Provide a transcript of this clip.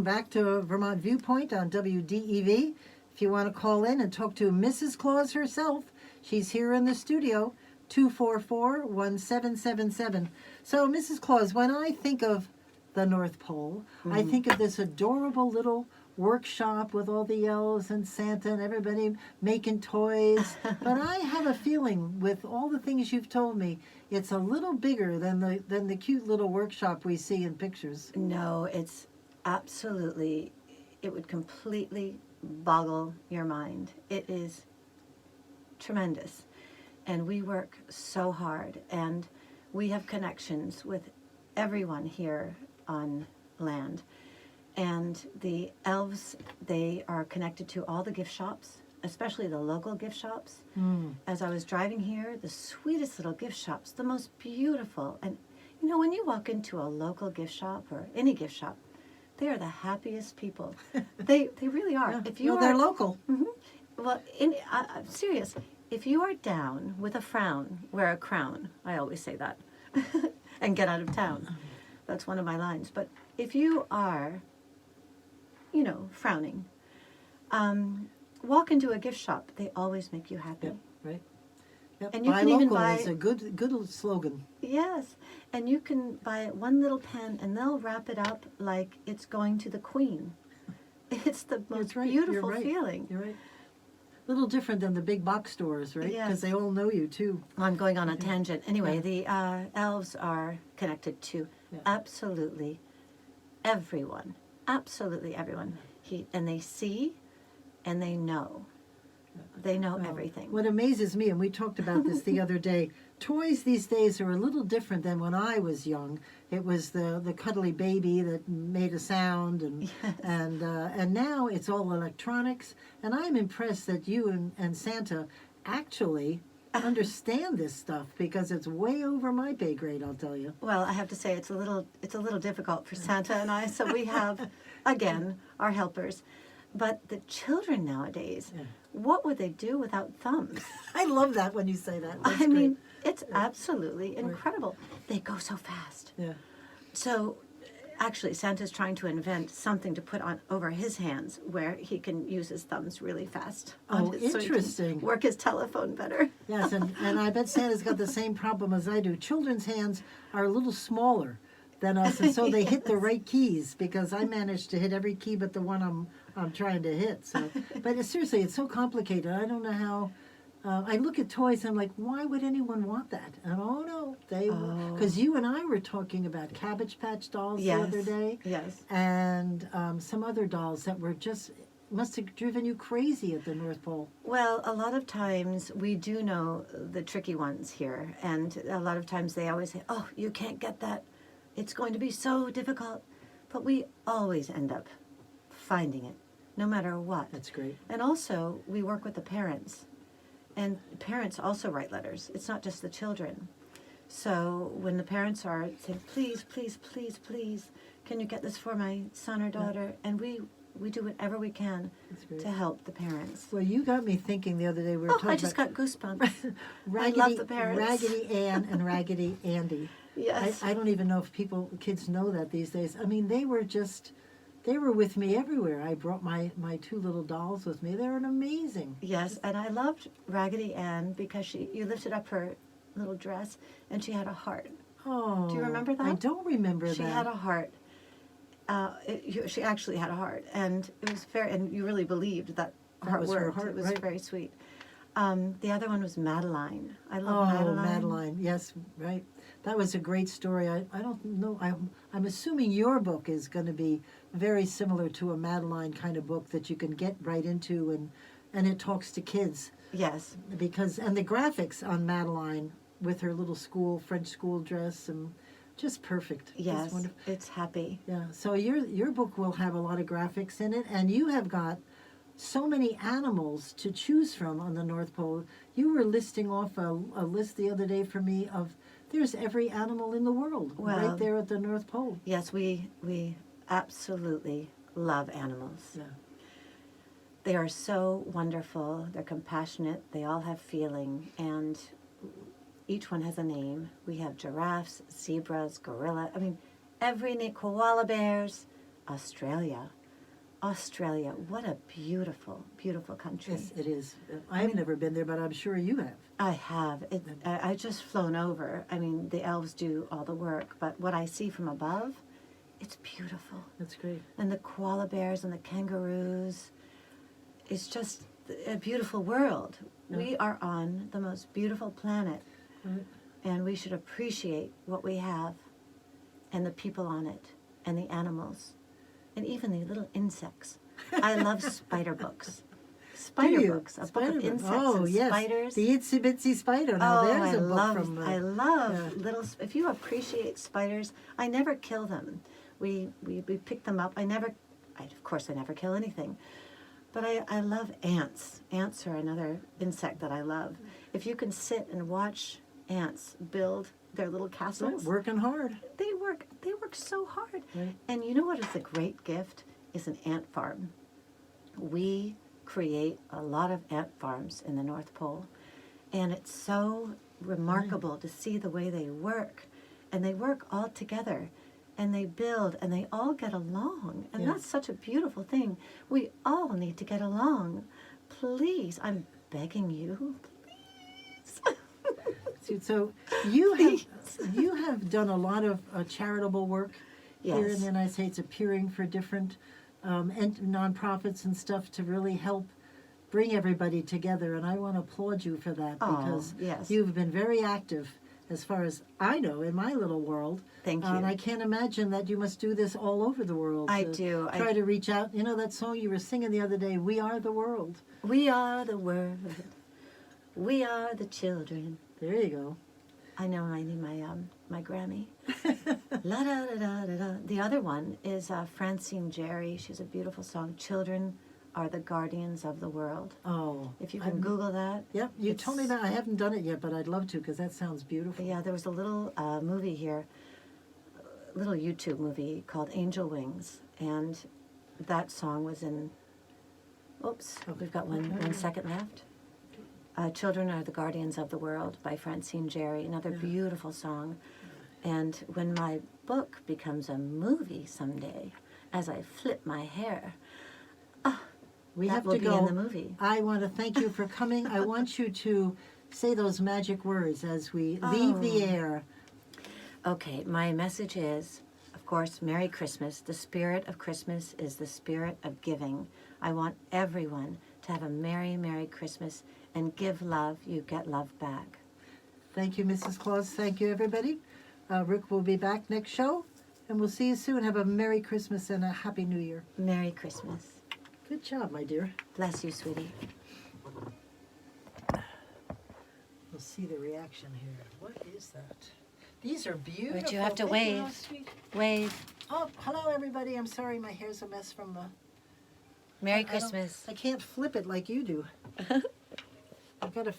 Back to Vermont Viewpoint on WDEV. If you want to call in and talk to Mrs. Claus herself, she's here in the studio, 244-1777. So, Mrs. Claus, when I think of the North Pole, I think of this adorable little workshop with all the elves and Santa and everybody making toys. But I have a feeling, with all the things you've told me, it's a little bigger than the cute little workshop we see in pictures. No, it's absolutely, it would completely boggle your mind. It is tremendous. And we work so hard, and we have connections with everyone here on land. And the elves, they are connected to all the gift shops, especially the local gift shops. As I was driving here, the sweetest little gift shops, the most beautiful. And you know, when you walk into a local gift shop or any gift shop, they are the happiest people. They really are. Yeah. If you Well, are, they're local. well, I'm serious. If you are down with a frown, wear a crown. I always say that. And get out of town. That's one of my lines. But if you are, you know, frowning, walk into a gift shop. They always make you happy. Yep, right. Yep. And you Buy can even local buy- is a good slogan. Yes. And you can buy one little pen, and they'll wrap it up like it's going to the Queen. It's the most That's right. You're beautiful right. feeling. You're right. A little different than the big box stores, right? Yes. Because they all know you too. I'm going on a tangent. Anyway, Yeah. the elves are connected to Yeah. absolutely everyone. Absolutely everyone. And they see and they know. They know Well, everything. What amazes me, and we talked about this the other day, toys these days are a little different than when I was young. It was the cuddly baby that made a sound, and Yes. and now it's all electronics. And I'm impressed that you and Santa actually understand this stuff, because it's way over my pay grade, I'll tell you. Well, I have to say it's a little difficult for Santa and I, so we have again our helpers. But the children nowadays, what would they do without thumbs? I love that when you say that. That's I mean, great. it's absolutely incredible. They go so fast. Yeah. So actually, Santa's trying to invent something to put on over his hands where he can use his thumbs really fast. Oh, so he can interesting. work his telephone better. Yes, and I bet Santa's got the same problem as I do. Children's hands are a little smaller than us, and so they hit the right keys, because I managed to hit every key but the one I'm trying to hit. So, but seriously, it's so complicated. I don't know how. I look at toys and I'm like, why would anyone want that? And oh no, because you and I were talking about Cabbage Patch dolls the other day, Yes. and some other dolls that were just must have driven you crazy at the North Pole. Well, a lot of times we do know the tricky ones here, and a lot of times they always say, "Oh, you can't get that. It's going to be so difficult." But we always end up finding it, no matter what. That's great. And also, we work with the parents. And parents also write letters. It's not just the children. So when the parents are saying, please, please, please, please, can you get this for my son or daughter? And we do whatever we can That's great. to help the parents. Well, you got me thinking the other day. We were talking I just about got goosebumps. Raggedy, love the parents. Raggedy Ann and Raggedy Andy. Yes. I don't even know if kids know that these days. I mean, they were with me everywhere. I brought my two little dolls with me. They were amazing. Yes, and I loved Raggedy Ann because you lifted up her little dress and she had a heart. Oh, Do you remember that? I don't remember She that. had a heart. She actually had a heart, and it was and you really believed that heart was her worked. heart, It was right. very sweet. The other one was Madeline. I Oh, love Madeline. Yes, right. That was a great story. I don't know. I'm assuming your book is going to be very similar to a Madeline kind of book that you can get right into, and it talks to kids. Yes. And the graphics on Madeline with her little French school dress, and just perfect. Yes. Just wonderful. It's happy. Yeah. So your book will have a lot of graphics in it, and you have got so many animals to choose from on the North Pole. You were listing off a list the other day for me of there's every animal in the world Well, right there at the North Pole. Yes, we absolutely love animals. Yeah. They are so wonderful. They're compassionate. They all have feeling, and each one has a name. We have giraffes, zebras, gorilla. I mean, every name, koala bears. Australia. Australia, what a beautiful, beautiful country. Yes, it is. I've never been there, but I'm sure you have. I have. I just flown over. I mean, the elves do all the work, but what I see from above, it's beautiful. That's great. And the koala bears and the kangaroos, it's just a beautiful world. Yeah. We are on the most beautiful planet, Right. and we should appreciate what we have and the people on it and the animals and even the little insects. I love spider books. Spider you? books, a book Spider of book. insects Oh, and yes. spiders. The itsy bitsy spider. Now Oh, there's I a book love, from. I love yeah. little. If you appreciate spiders, I never kill them. We pick them up. Of course, I never kill anything. But I love ants. Ants are another insect that I love. If you can sit and watch ants build their little castles, Working hard. they work so hard. Right. And you know what is a great gift? Is an ant farm. We create a lot of ant farms in the North Pole, and it's so remarkable to see the way they work. And they work all together, and they build, and they all get along. And Yeah. that's such a beautiful thing. We all need to get along. Please, I'm begging you, please. So you have done a lot of charitable work here in Yes. the United States, appearing for different nonprofits and stuff to really help bring everybody together. And I want to applaud you for that Oh, because yes. you've been very active, as far as I know, in my little world. Thank you. And I can't imagine that you must do this all over the world. I to do. Try to reach out. You know that song you were singing the other day, "We Are the World." We are the world. We are the children. There you go. I know I need my Grammy. La da da da da da. The other one is Francine Jerry. She's a beautiful song. Children are the guardians of the world. Oh. If you can Google that. Yep, you told me that. I haven't done it yet, but I'd love to because that sounds beautiful. Yeah, there was a little movie here, little YouTube movie called Angel Wings, and that song was in. Oops, we've got one second left. Children Are the Guardians of the World by Francine Jerry, another beautiful song. And when my book becomes a movie someday, as I flip my hair, We that have will to be go. in the movie. I want to thank you for coming. I want you to say those magic words as we leave the air. Okay, my message is, of course, Merry Christmas. The spirit of Christmas is the spirit of giving. I want everyone to have a Merry, Merry Christmas and give love. You get love back. Thank you, Mrs. Claus. Thank you, everybody. Rick will be back next show, and we'll see you soon. Have a Merry Christmas and a Happy New Year. Merry Christmas. Good job, my dear. Bless you, sweetie. We'll see the reaction here. What is that? These are beautiful. But you have to Thank you, wave. how sweet. Wave. Oh, hello, everybody. I'm sorry my hair's a mess from the... Merry I don't- Christmas. I can't flip it like you do. I've got to